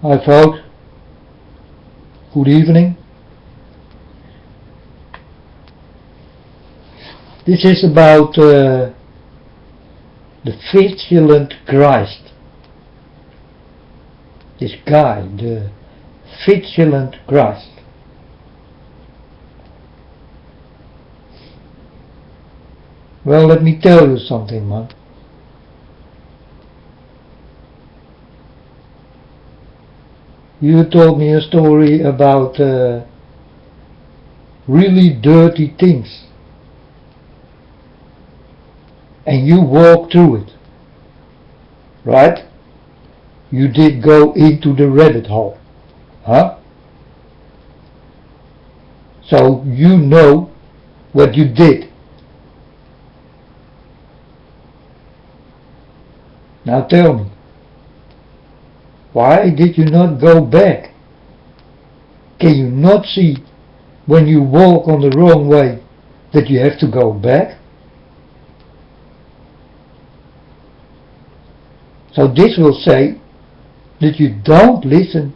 Hi folks, good evening. This is about the vigilant Christ. This guy, the vigilant Christ. Well, let me tell you something, man. You told me a story about really dirty things, and you walked through it, right? You did go into the rabbit hole, huh? So you know what you did. Now tell me, why did you not go back? Can you not see when you walk on the wrong way that you have to go back? So this will say that you don't listen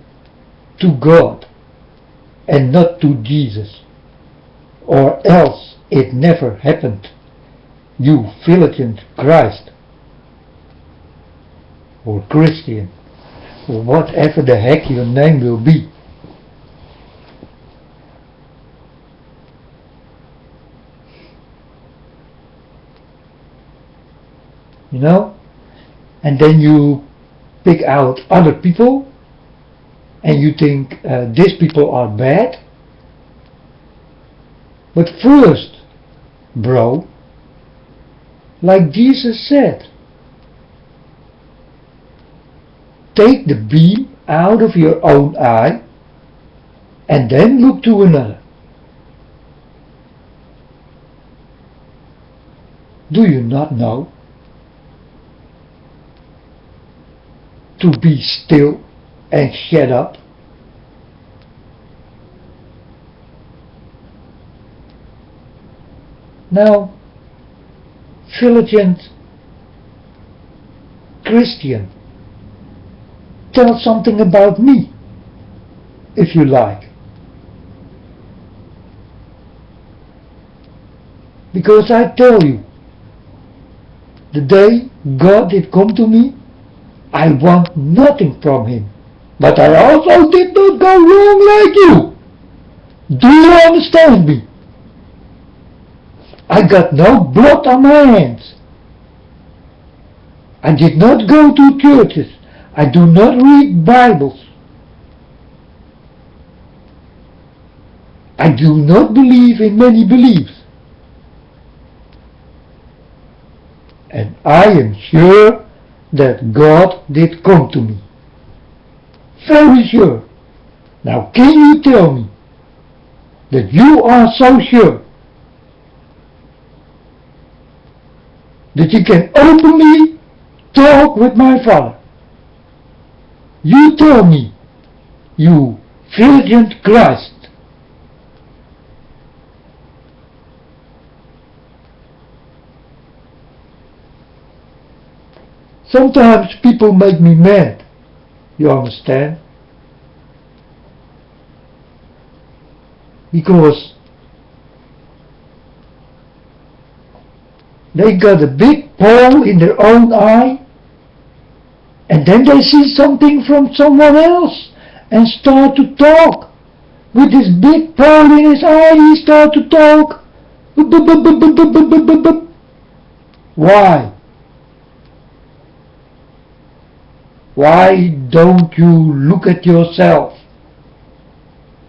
to God and not to Jesus, or else it never happened, you vigilant Christ, or Christian, or whatever the heck your name will be. You know? And then you pick out other people and you think these people are bad. But first, bro, like Jesus said, take the beam out of your own eye and then look to another. Do you not know to be still and shut up? Now, vigilant Christian, tell something about me, if you like. Because I tell you, the day God did come to me, I want nothing from Him. But I also did not go wrong like you. Do you understand me? I got no blood on my hands. I did not go to churches. I do not read Bibles. I do not believe in many beliefs. And I am sure that God did come to me. Very sure. Now can you tell me that you are so sure that you can openly talk with my Father? You tell me, you vigilant Christ. Sometimes people make me mad, you understand? Because they got a big pole in their own eye, and then they see something from someone else and start to talk. With this big pole in his eye, he start to talk. Why? Why don't you look at yourself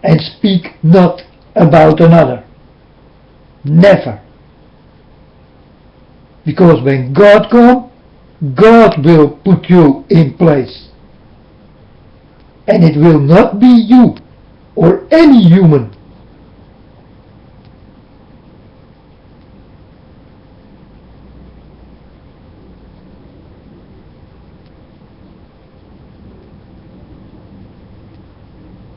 and speak not about another? Never. Because when God comes, God will put you in place. And it will not be you or any human.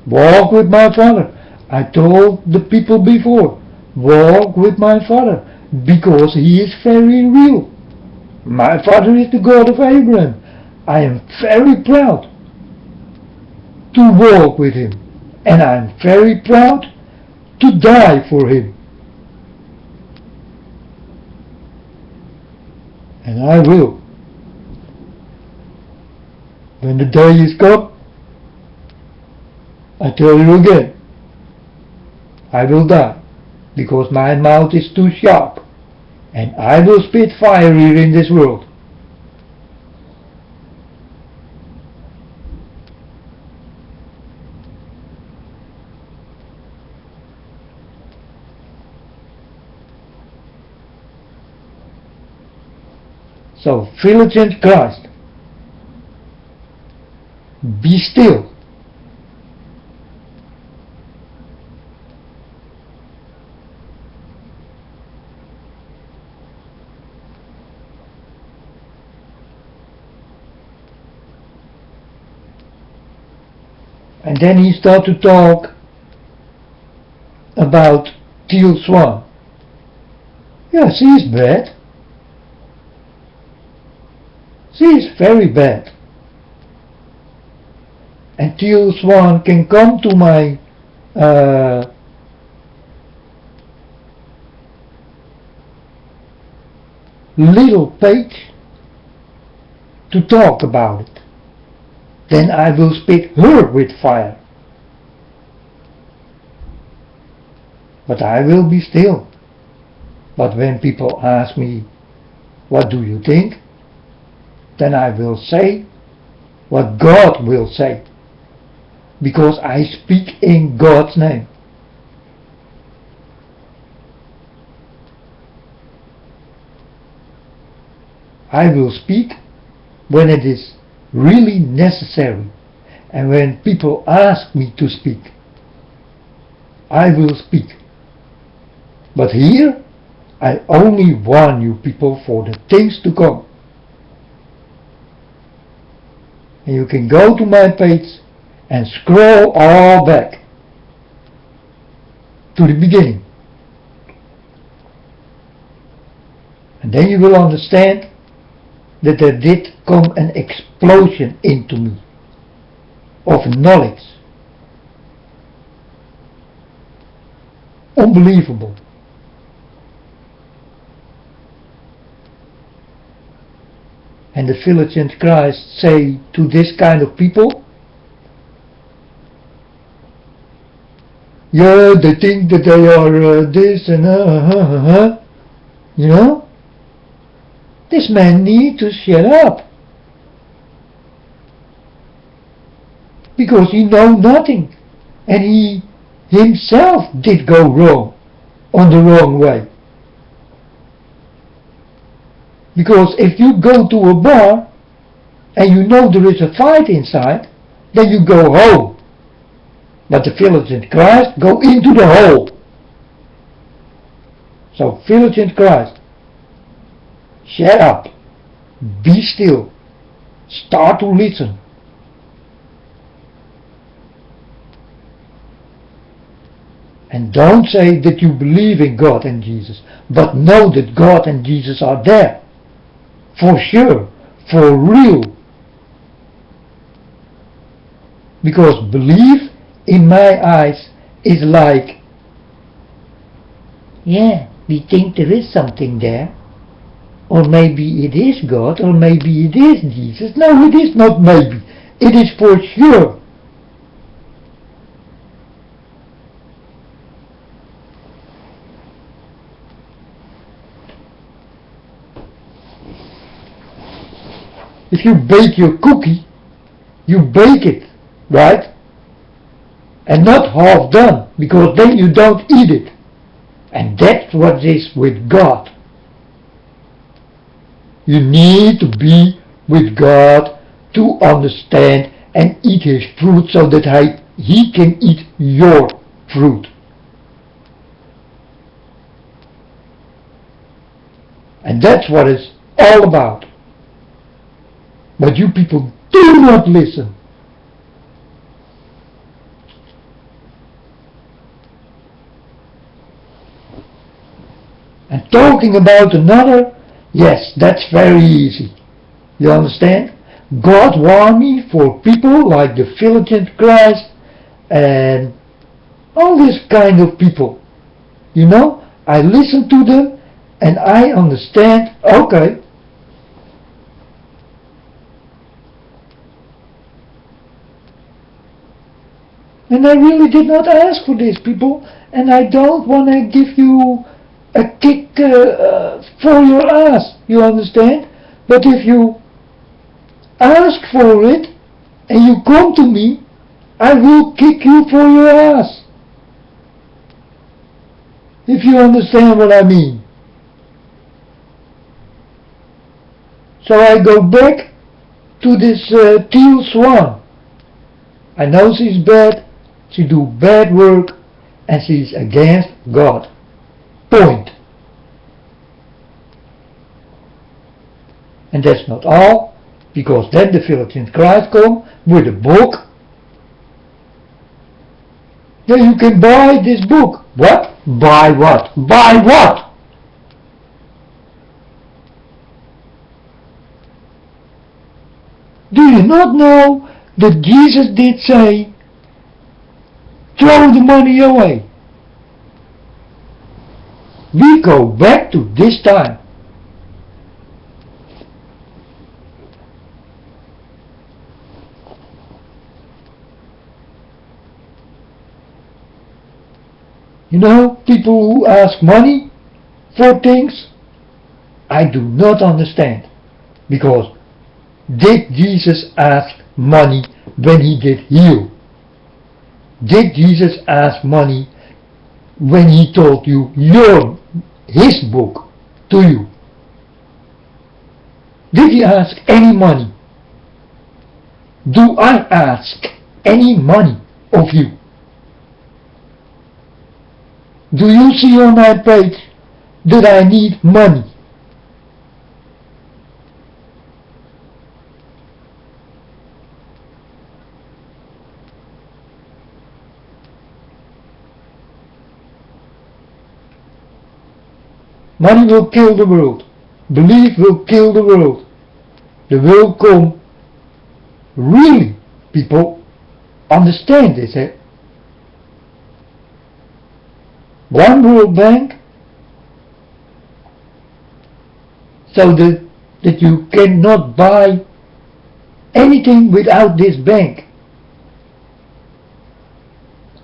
Walk with my Father. I told the people before, walk with my Father, because He is very real. My Father is the God of Abraham. I am very proud. to walk with him, and I'm very proud to die for him. And I will. When the day is come, I tell you again, I will die, because my mouth is too sharp, and I will spit fire here in this world. So, village in Christ, be still. And then he started to talk about Teal Swan. Yes, she is bad. She is very bad. And Teal Swan can come to my little page to talk about it. Then I will spit her with fire. But I will be still. But when people ask me, what do you think? Then I will say what God will say. Because I speak in God's name. I will speak when it is really necessary, and when people ask me to speak, I will speak. But here I only warn you people for the things to come. And you can go to my page and scroll all back to the beginning, and then you will understand that there did come an explosion into me of knowledge. Unbelievable. And the village in Christ say to this kind of people, yeah, they think that they are this and you know? This man needs to shut up, because he knows nothing, and he himself did go wrong, on the wrong way. Because if you go to a bar and you know there is a fight inside, then you go home. But the village in Christ go into the hole. So village in Christ, shut up, be still, start to listen. And don't say that you believe in God and Jesus, but know that God and Jesus are there. For sure, for real. Because belief, in my eyes, is like, yeah, we think there is something there. Or maybe it is God, or maybe it is Jesus. No, it is not maybe. It is for sure. If you bake your cookie, you bake it, right? And not half done, because then you don't eat it. And that's what it is with God. You need to be with God to understand and eat His fruit so that He can eat your fruit. And that's what it's all about. But you people do not listen. And talking about another, yes, that's very easy. You understand? God warned me for people like the village in Christ and all this kind of people. You know, I listen to them and I understand, okay, and I really did not ask for this, people, and I don't want to give you a kick for your ass, you understand? But if you ask for it and you come to me, I will kick you for your ass. If you understand what I mean. So I go back to this Teal Swan. I know she's bad, she do bad work, and she's against God. Point. And that's not all, because then the village in Christ come with a book. Then you can buy this book. What? Buy what? Buy what? Do you not know that Jesus did say, throw the money away? We go back to this time. You know, people who ask money for things, I do not understand. Because did Jesus ask money when he did heal? Did Jesus ask money when he told you his book to you? Did he ask any money? Do I ask any money of you? Do you see on my page that I need money? Money will kill the world. Belief will kill the world. The world come. Really, people, understand this, eh? One World Bank, so that you cannot buy anything without this bank.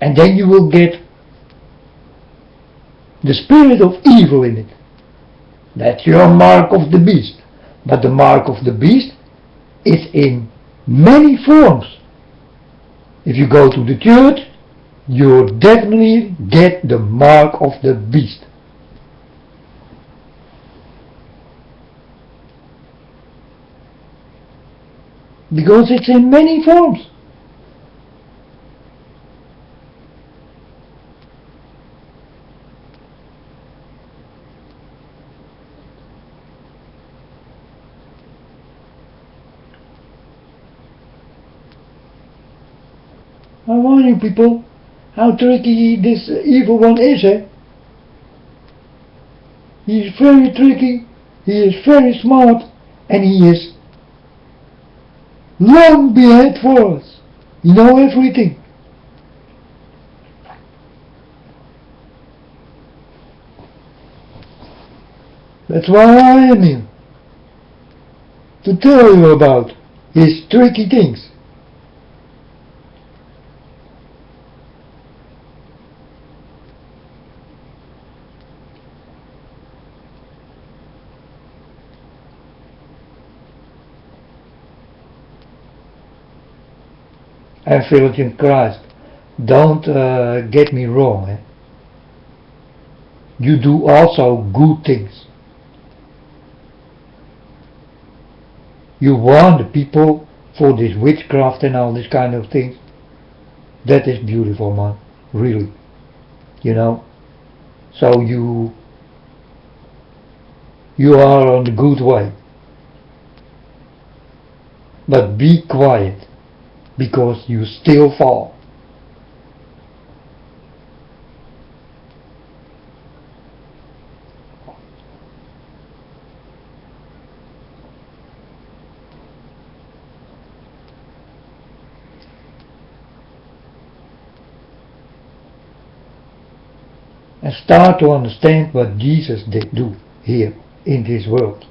And then you will get the spirit of evil in it. That's your mark of the beast. But the mark of the beast is in many forms. If you go to the church, you'll definitely get the mark of the beast. Because it's in many forms. I warn you, people, how tricky this evil one is, eh? He is very tricky, he is very smart, and he is long behind for us. He knows everything. That's why I am here, to tell you about his tricky things. And village in Christ, don't get me wrong, eh? You do also good things. You warn the people for this witchcraft and all this kind of things. That is beautiful, man, really, you know. So you are on the good way. But be quiet, because you still fall. and start to understand what Jesus did do here in this world.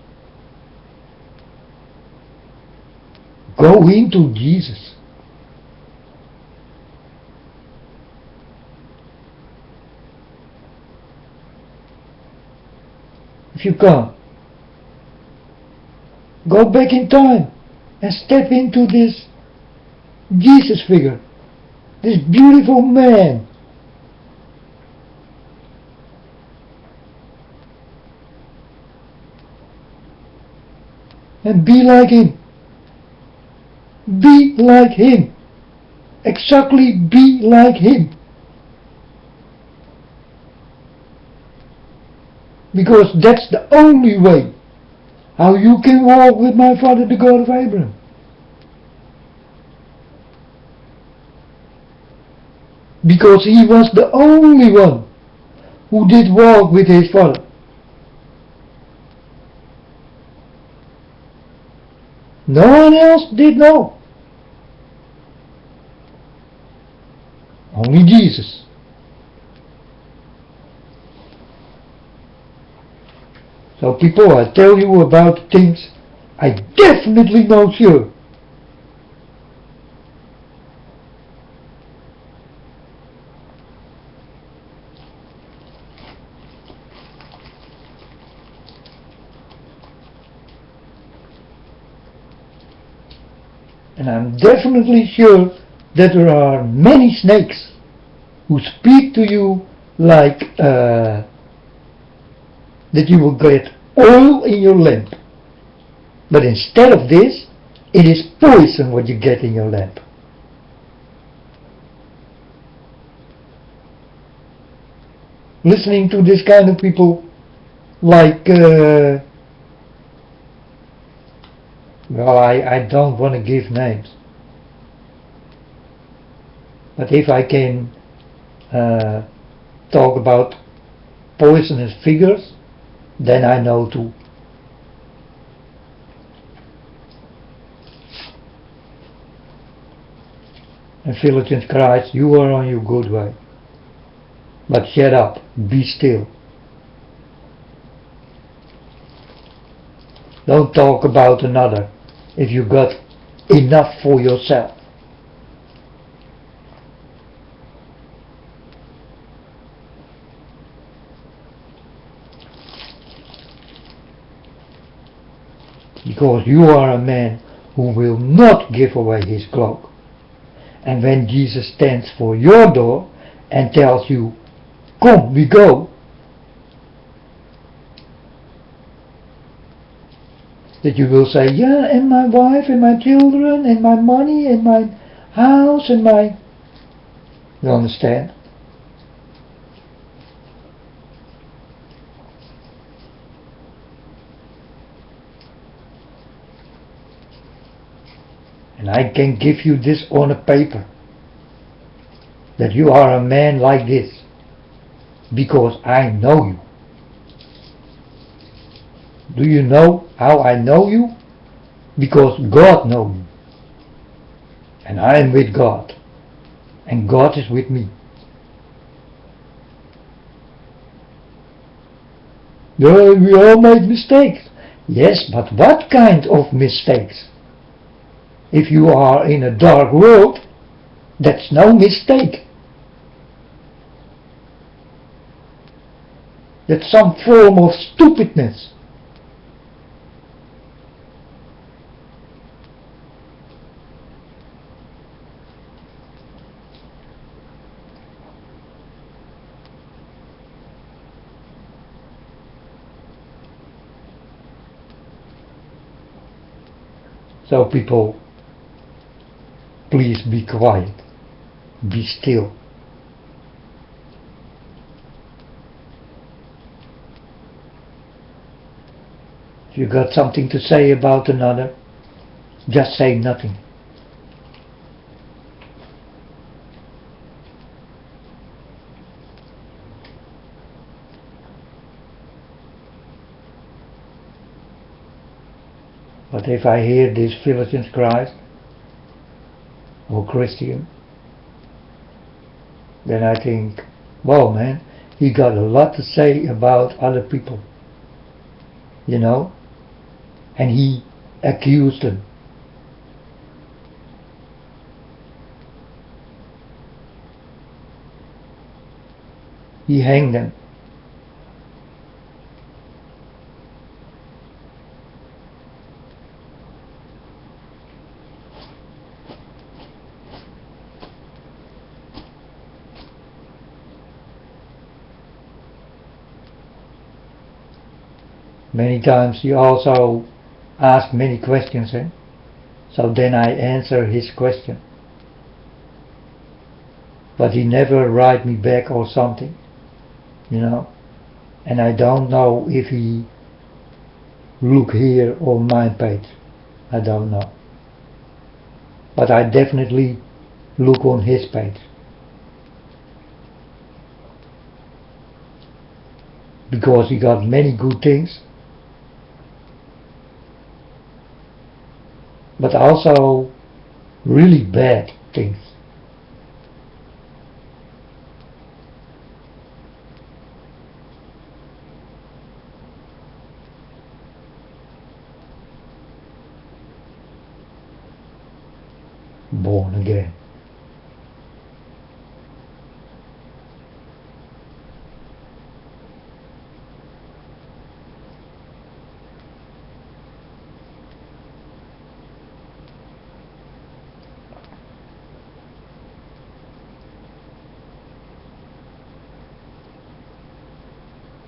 Go into Jesus. If you can't, go back in time and step into this Jesus figure, this beautiful man. And be like him. Be like him. Exactly be like him. Because that's the only way how you can walk with my Father, the God of Abraham. Because he was the only one who did walk with his Father. No one else did know. Only Jesus. So people, I tell you about things I definitely know sure. And I'm definitely sure that there are many snakes who speak to you like that you will get oil in your lamp. But instead of this, it is poison what you get in your lamp. Listening to this kind of people like well, I don't want to give names, but if I can talk about poisonous figures, then I know too. And Philippians Christ, you are on your good way, but shut up, be still. Don't talk about another if you got enough for yourself. Because you are a man who will not give away his cloak. And when Jesus stands for your door and tells you, come, we go, that you will say, yeah, and my wife, and my children, and my money, and my house, and my... You understand? And I can give you this on a paper, that you are a man like this, because I know you. Do you know how I know you? Because God knows you. And I am with God. And God is with me. Yeah, we all make mistakes. Yes, but what kind of mistakes? If you are in a dark world, that's no mistake. That's some form of stupidness. So people, please be quiet, be still. If you got something to say about another, just say nothing. But if I hear this Philippians Christ or Christian, then I think, wow man, he got a lot to say about other people, you know, and he accused them. He hanged them. Many times he also asked many questions, so then I answer his question. But he never write me back or something, you know. And I don't know if he look here on my page. I don't know. But I definitely look on his page. Because he got many good things. But also really bad things. Born again.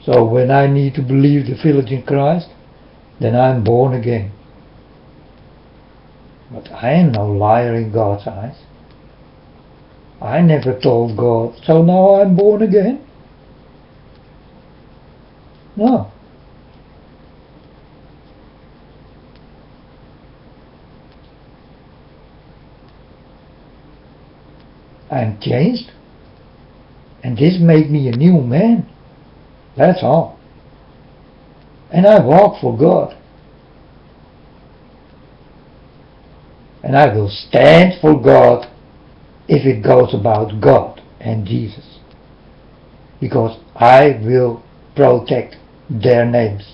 So when I need to believe the village in Christ, then I'm born again. But I am no liar in God's eyes. I never told God, so now I'm born again. No. I'm changed. And this made me a new man. That's all. And I walk for God. And I will stand for God if it goes about God and Jesus. Because I will protect their names.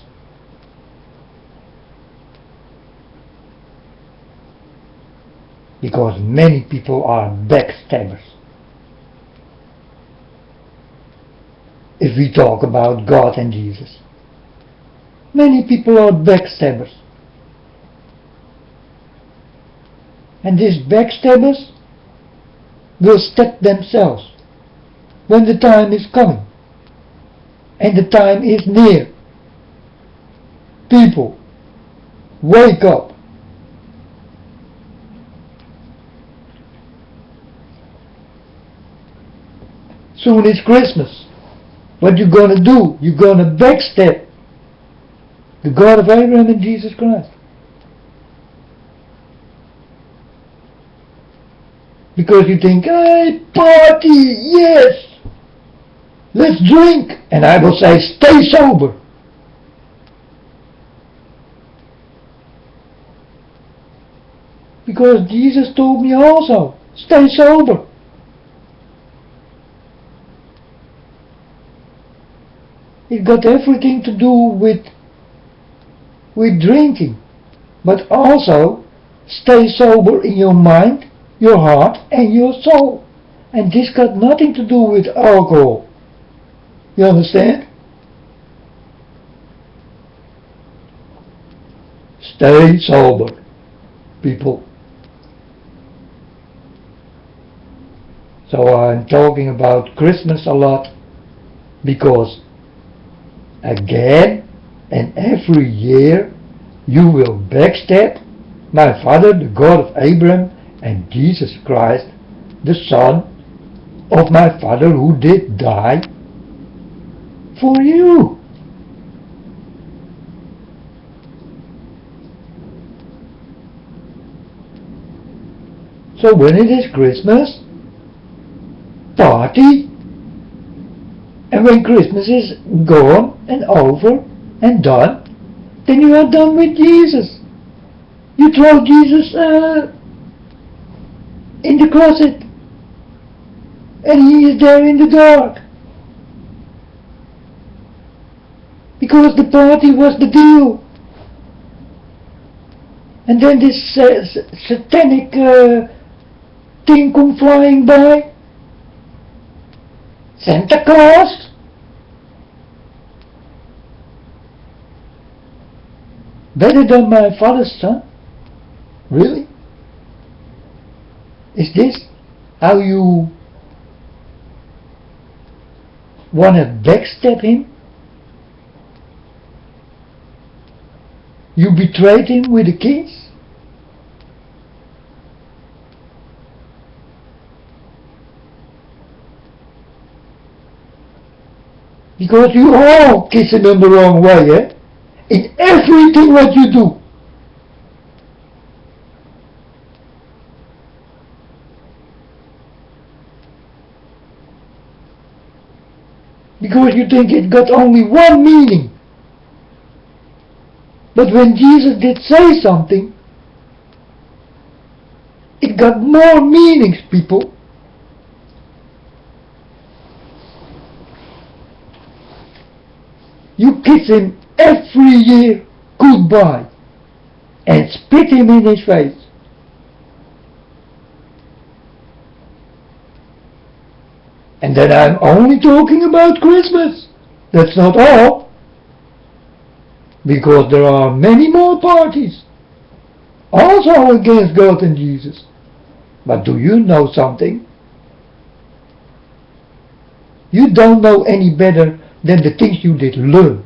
Because many people are backstabbers. If we talk about God and Jesus. Many people are backstabbers. And these backstabbers will stab themselves when the time is coming. And the time is near. People, wake up. Soon it's Christmas. What you gonna do? You're gonna backstab the God of Abraham and Jesus Christ. Because you think, hey, party, yes, let's drink. And I will say, stay sober. Because Jesus told me also, stay sober. It got everything to do with drinking. But also, stay sober in your mind, your heart and your soul. And this got nothing to do with alcohol. You understand? Stay sober, people. So I'm talking about Christmas a lot because again and every year you will backstab my Father, the God of Abraham, and Jesus Christ, the Son of my Father who did die for you. So when it is Christmas, party, and when Christmas is gone and over and done, then you are done with Jesus. You throw Jesus in the closet, and he is there in the dark. because the party was the deal. And then this satanic thing come flying by. Santa Claus. Better than my father's son? Really? Is this how you want to backstab him? You betrayed him with a kiss? Because you all kiss him in the wrong way, eh? In everything what you do. Because you think it got only one meaning. But when Jesus did say something, it got more meanings, people. You kiss him every year goodbye and spit him in his face. And then I'm only talking about Christmas. That's not all. Because there are many more parties. Also against God and Jesus. But do you know something? You don't know any better than the things you did learn.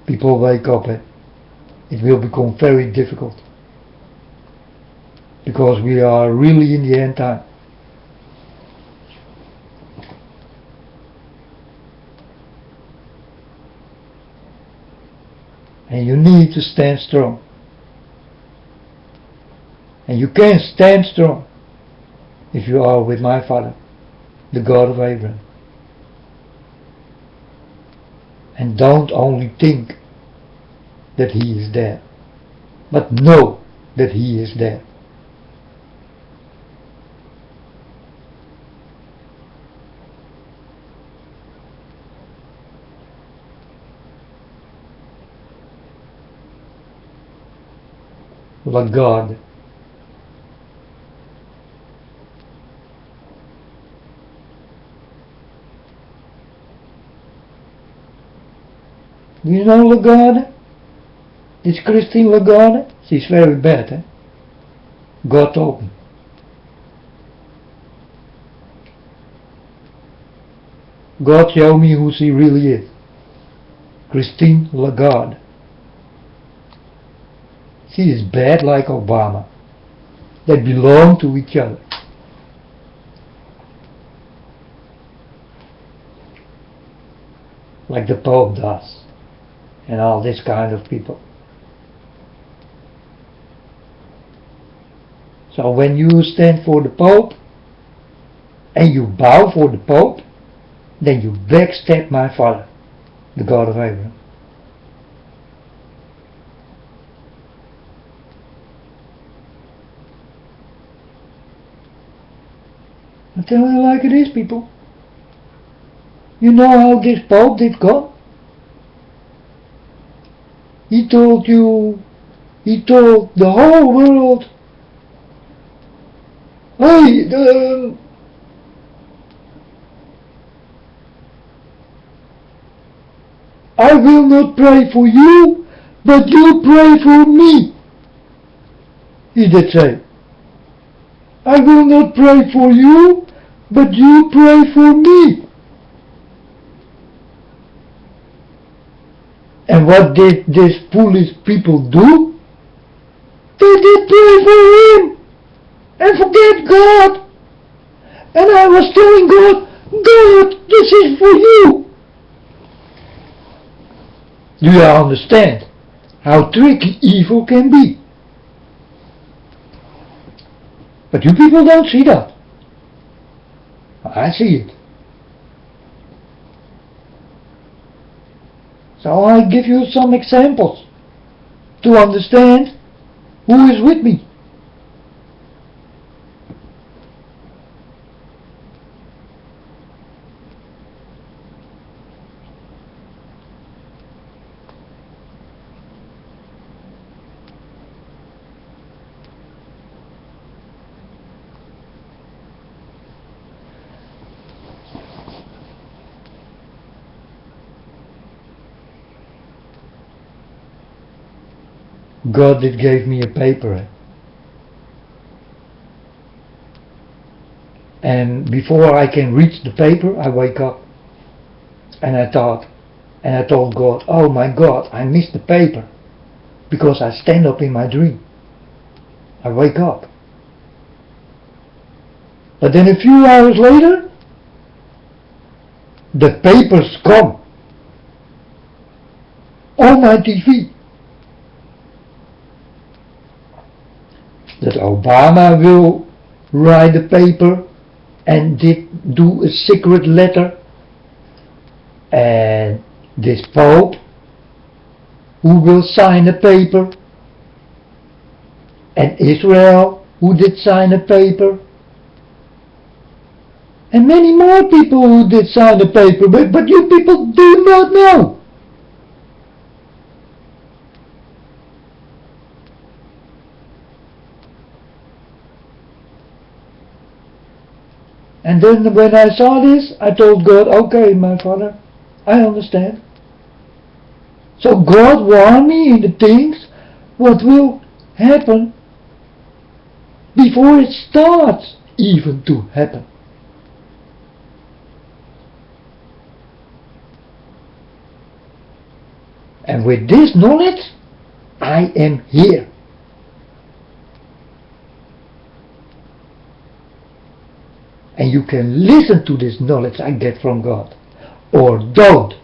People wake up, it will become very difficult. Because we are really in the end time. And you need to stand strong. And you can stand strong if you are with my Father, the God of Abraham. And don't only think that He is there, but know that He is there. Like God. You know Lagarde? This Christine Lagarde? She's very bad, eh? God told me. God showed me who she really is. Christine Lagarde. She is bad like Obama. They belong to each other. Like the Pope does. And all this kind of people. So when you stand for the Pope and you bow for the Pope, then you backstab my Father, the God of Abraham. I tell you like it is, people. You know how this Pope did go? He told the whole world, hey, I will not pray for you, but you pray for me. He did say, I will not pray for you, but you pray for me. And what did these foolish people do? They did pray for him and forget God. And I was telling God, God, this is for you. Do you understand how tricky evil can be? But you people don't see that. I see it. So I give you some examples to understand who is with me. God did gave me a paper. And before I can reach the paper, I wake up. And I told God, oh my God, I missed the paper. Because I stand up in my dream. I wake up. But then a few hours later, the papers come on my TV. That Obama will write a paper and did do a secret letter, and this Pope who will sign a paper, and Israel who did sign a paper, and many more people who did sign a paper, but you people do not know. And then when I saw this, I told God, okay, my Father, I understand. So God warned me in the things what will happen before it starts even to happen. And with this knowledge, I am here. And you can listen to this knowledge I get from God, or don't.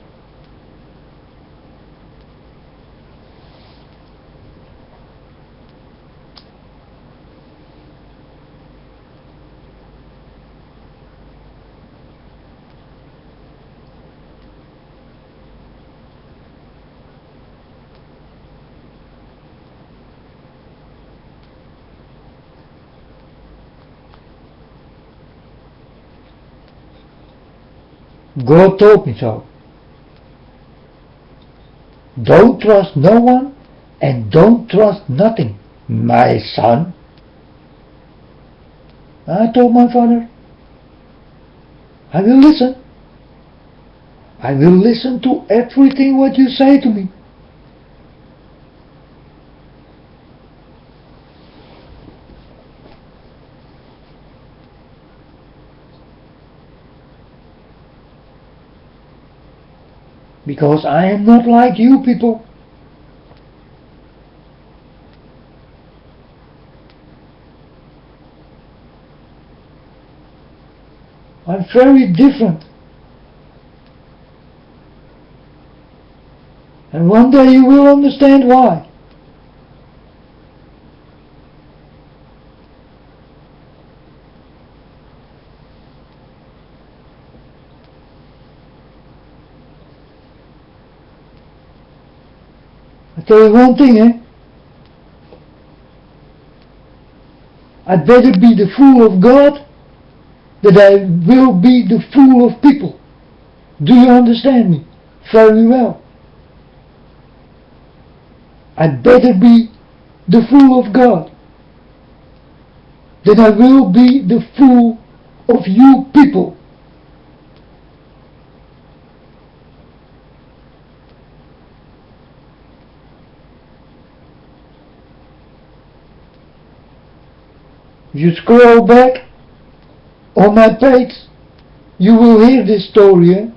God told me so. Don't trust no one and don't trust nothing, my son. I told my Father, I will listen. I will listen to everything what you say to me. Because I am not like you people. I'm very different. And one day you will understand why. I tell you one thing, I'd better be the fool of God than I will be the fool of people. Do you understand me? Very well. I'd better be the fool of God than I will be the fool of you people. If you scroll back on my page, you will hear this story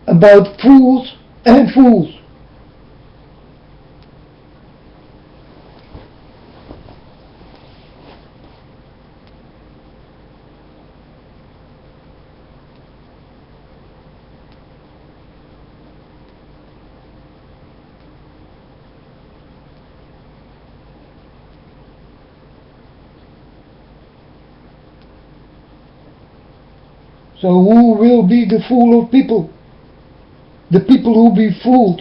about fools and fools. So who will be the fool of people? The people who be fooled.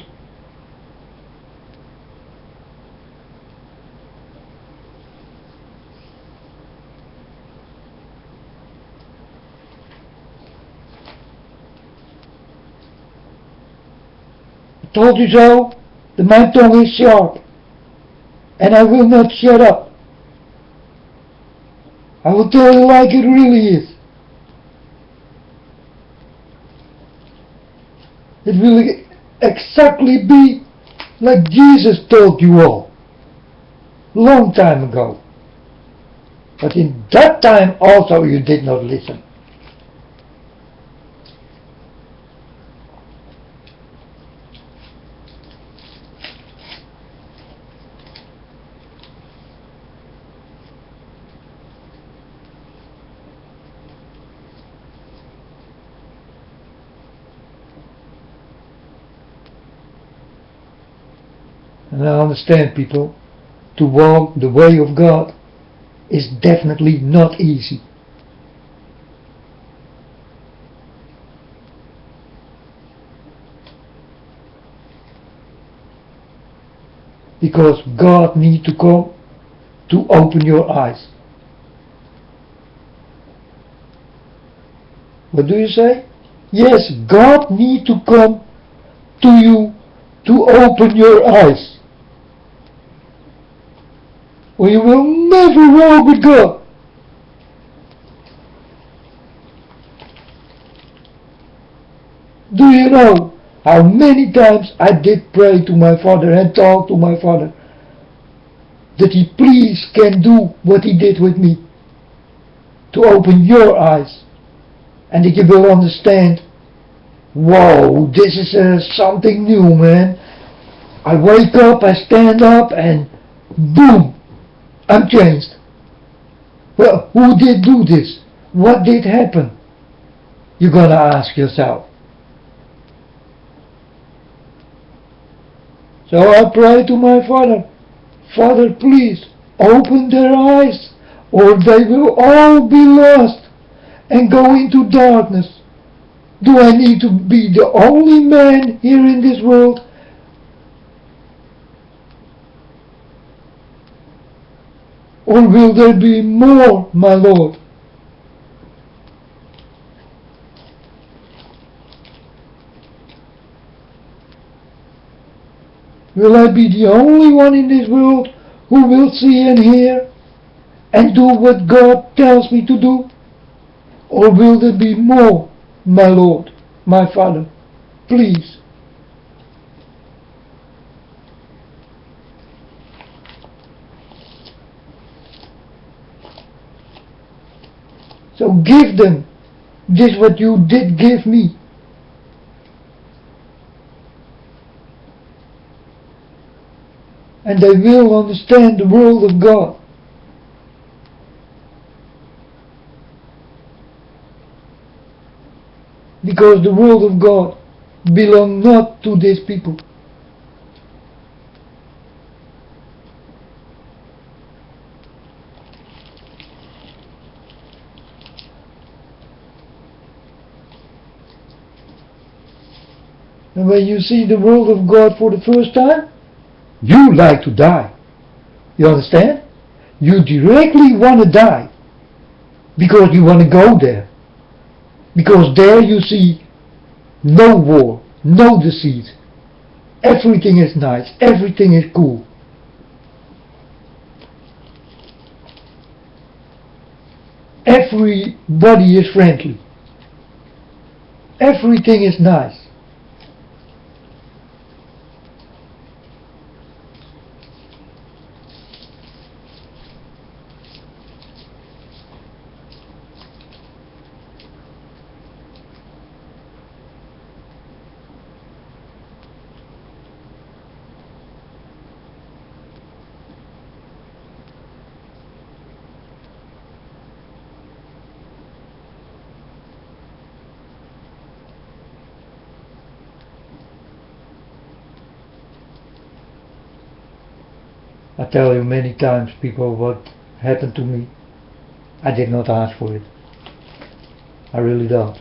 I told you so. My tongue is sharp, and I will not shut up. I will tell you like it really is. It will exactly be like Jesus told you all, long time ago. But in that time also you did not listen. And I understand, people, to walk the way of God is definitely not easy. Because God needs to come to open your eyes. What do you say? Yes, God needs to come to you to open your eyes. Or you will never walk with God. Do you know how many times I did pray to my Father and talk to my Father that He please can do what He did with me, to open your eyes, and that you will understand, whoa, this is something new, man. I wake up, I stand up, and boom, I'm changed. Well, who did do this? What did happen? You're gonna ask yourself. So I pray to my Father, Father, please open their eyes, or they will all be lost and go into darkness. Do I need to be the only man here in this world? Or will there be more, my Lord? Will I be the only one in this world who will see and hear and do what God tells me to do? Or will there be more, my Lord, my Father? Please. So give them this what you did give me. And they will understand the world of God. Because the world of God belongs not to these people. And when you see the world of God for the first time, you like to die. You understand? You directly want to die. Because you want to go there. Because there you see no war, no deceit. Everything is nice, everything is cool. Everybody is friendly. Everything is nice. I tell you many times, people, what happened to me. I did not ask for it. I really don't.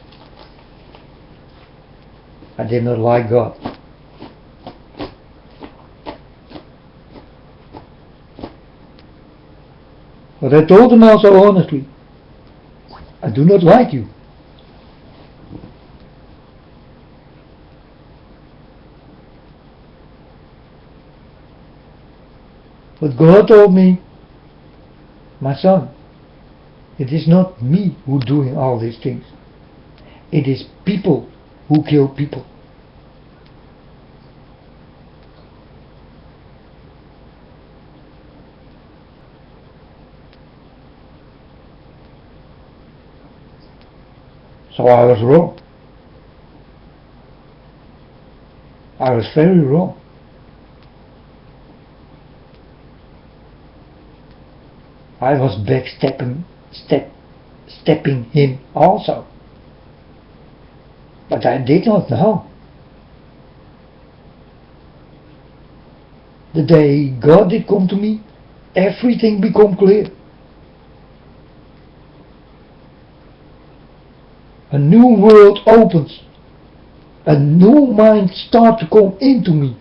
I did not like God. But I told him also honestly, I do not like you. But God told me, my son, it is not me who doing all these things. It is people who kill people. So I was wrong. I was very wrong. I was stepping him also. But I did not know. The day God did come to me, everything became clear. A new world opens. A new mind starts to come into me.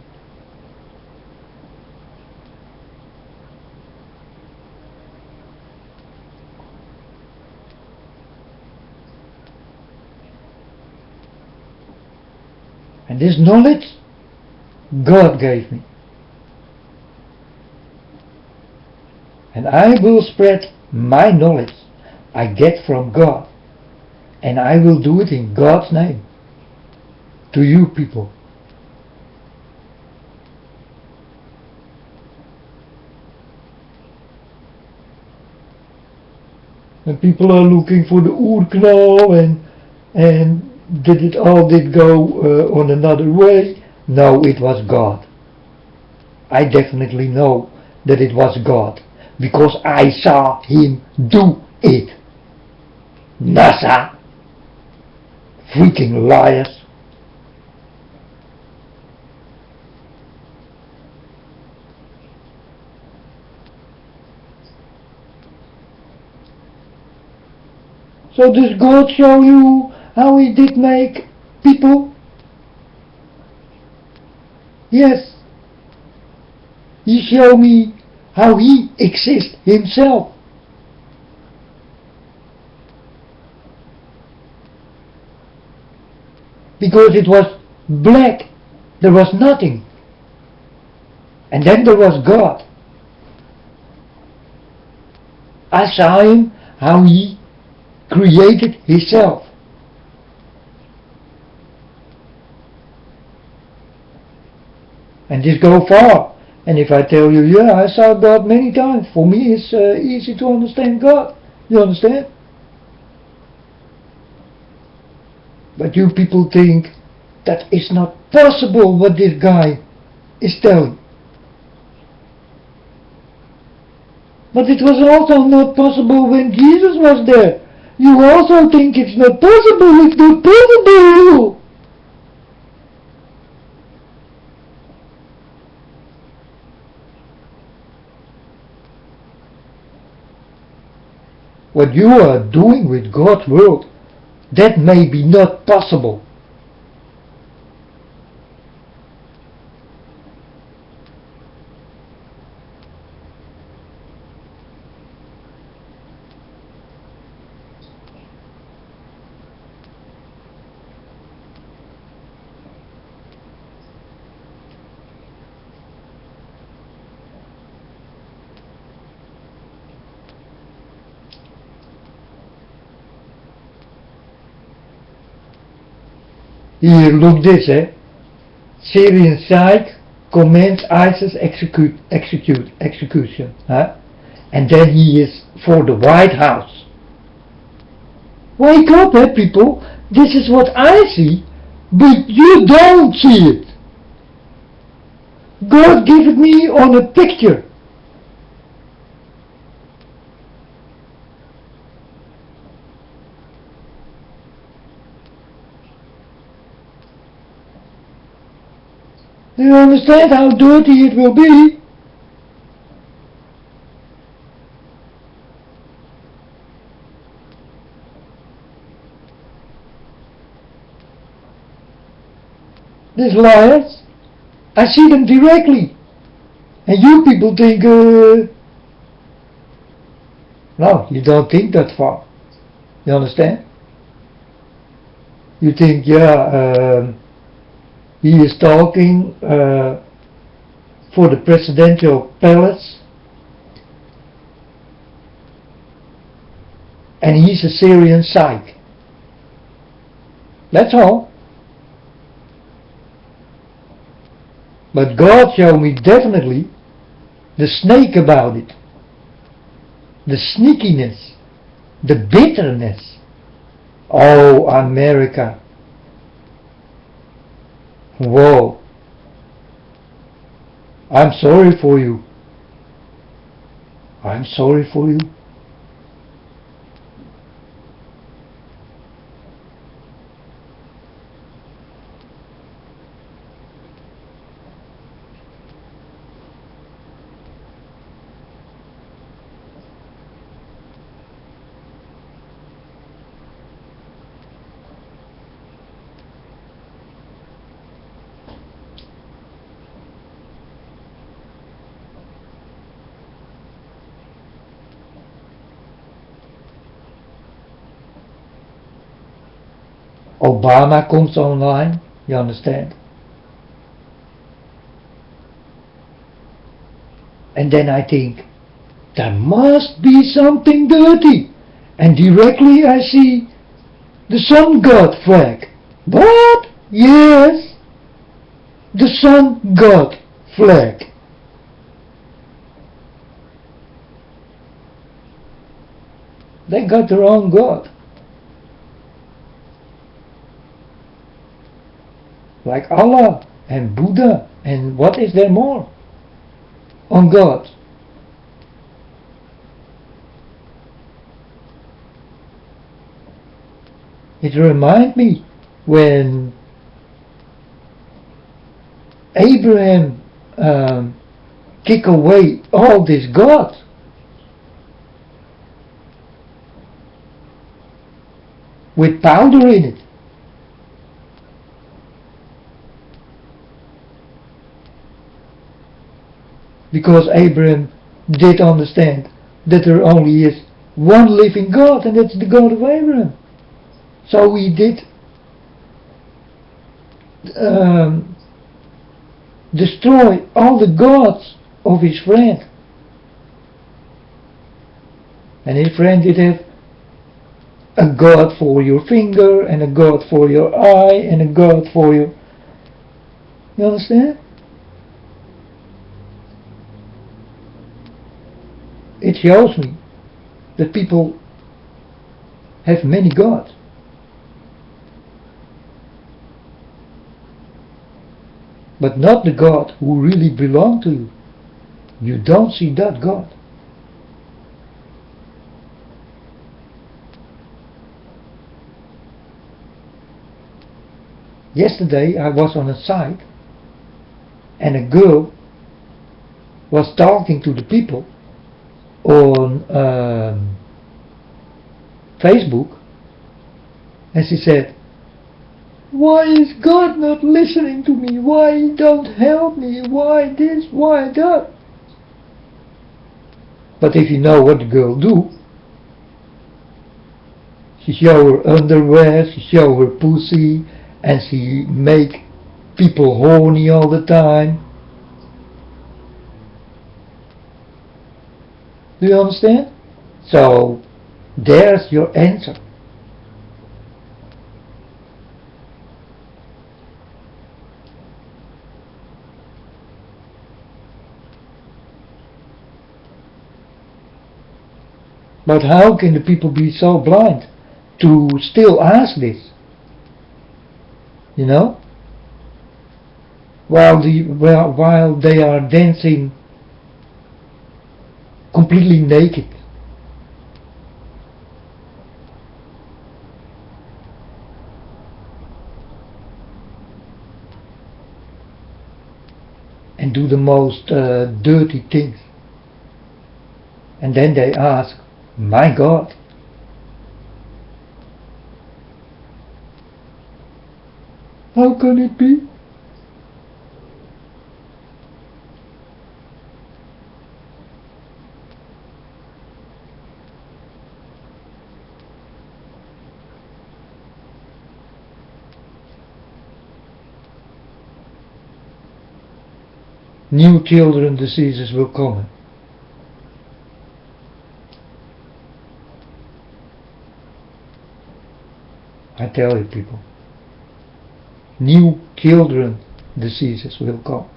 And this knowledge God gave me. And I will spread my knowledge I get from God. And I will do it in God's name. To you people. And people are looking for the oerknal and did it all go on another way? No, it was God. I definitely know that it was God. Because I saw him do it. NASA. Freaking liars. So does God show you how he did make people? Yes. He showed me how he exists himself. Because it was black, there was nothing. And then there was God. I saw him how he created himself. And this go far. And if I tell you, yeah, I saw God many times, for me it's easy to understand God. You understand? But you people think that it's not possible what this guy is telling. But it was also not possible when Jesus was there. You also think it's not possible. It's not possible. What you are doing with God's world, that may be not possible. Here, look this, Syrian side commands ISIS execution, and then he is for the White House. Wake up, people! This is what I see, but you don't see it. God gave it me on a picture. Do you understand how dirty it will be? These liars. I see them directly. And you people think, no, you don't think that far. You understand? You think, yeah, he is talking for the presidential palace, and he's a Syrian psych. That's all. But God showed me definitely the snake about it, the sneakiness, the bitterness. Oh, America. Whoa. I'm sorry for you. I'm sorry for you. Obama comes online, you understand? And then I think, there must be something dirty. And directly I see the sun god flag. What? Yes, the sun god flag. They got their own god. Like Allah and Buddha and what is there more on God? It reminds me when Abraham kicked away all this God. With powder in it. Because Abraham did understand that there only is one living God, and that's the God of Abraham. So he did destroy all the gods of his friend. And his friend did have a God for your finger, and a God for your eye, and a God for your... You understand? It shows me that people have many gods. But not the God who really belongs to you. You don't see that God. Yesterday I was on a site and a girl was talking to the people on Facebook, and she said, why is God not listening to me? Why he don't help me? Why this? Why that? But if you know what the girl do, she show her underwear, she show her pussy, and she make people horny all the time. Do you understand? So, there's your answer. But how can the people be so blind to still ask this? You know? While they are dancing completely naked. And do the most dirty things. And then they ask, my God. How can it be? new children diseases will come. I tell you, people, new children diseases will come.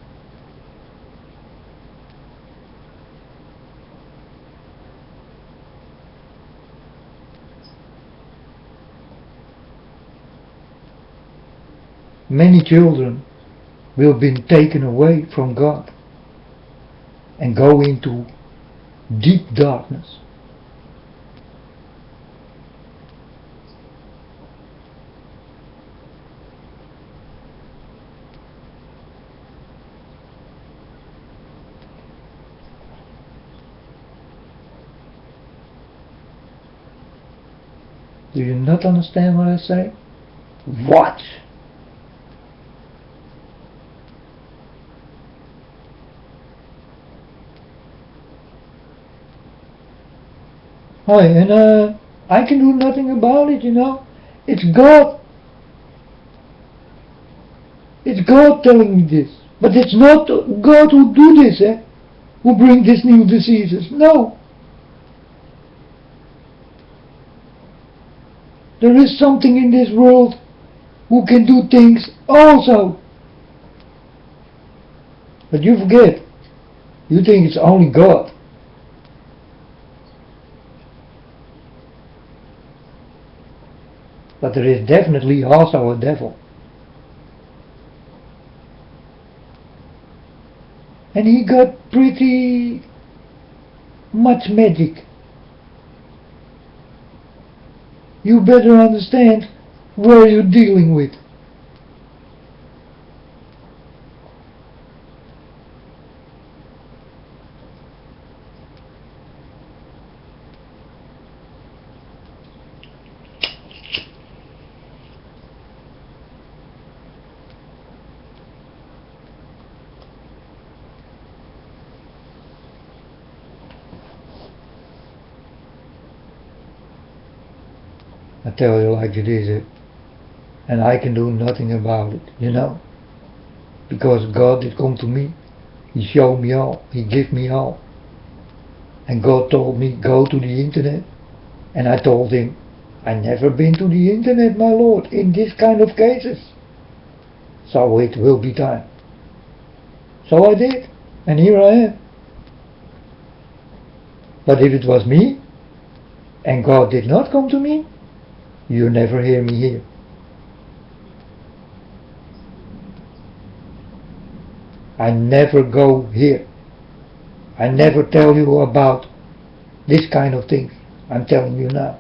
Many children will be taken away from God and go into deep darkness. Do you not understand what I say? Watch! Hi, and I can do nothing about it, you know. It's God. It's God telling me this. But it's not God who do this, who bring these new diseases. No. There is something in this world who can do things also. But you forget. You think it's only God. But there is definitely also a devil. And he got pretty much magic. You better understand where you're dealing with. I tell you like it is, and I can do nothing about it, you know. Because God did come to me, He showed me all, He gave me all. And God told me, go to the internet. And I told Him, I never been to the internet, my Lord, in this kind of cases. So it will be time. So I did, and here I am. But if it was me, and God did not come to me, you never hear me here. I never go here. I never tell you about this kind of things. I'm telling you now.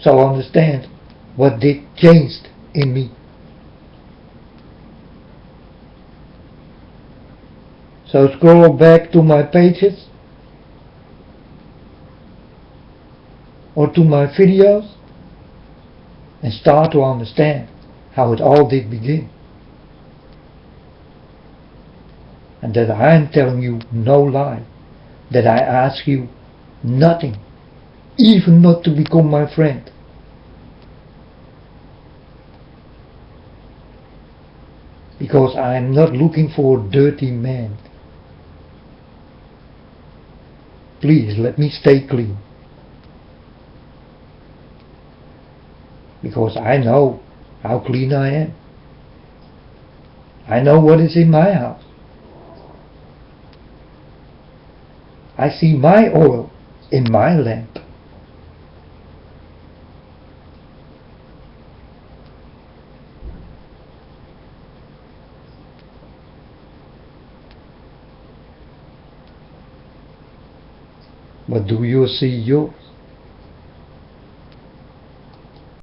So understand what did changed in me. So scroll back to my pages or to my videos and start to understand how it all did begin. And that I am telling you no lie, that I ask you nothing, even not to become my friend. Because I am not looking for a dirty man. Please let me stay clean. Because I know how clean I am. I know what is in my house. I see my oil in my lamp. But do you see yours?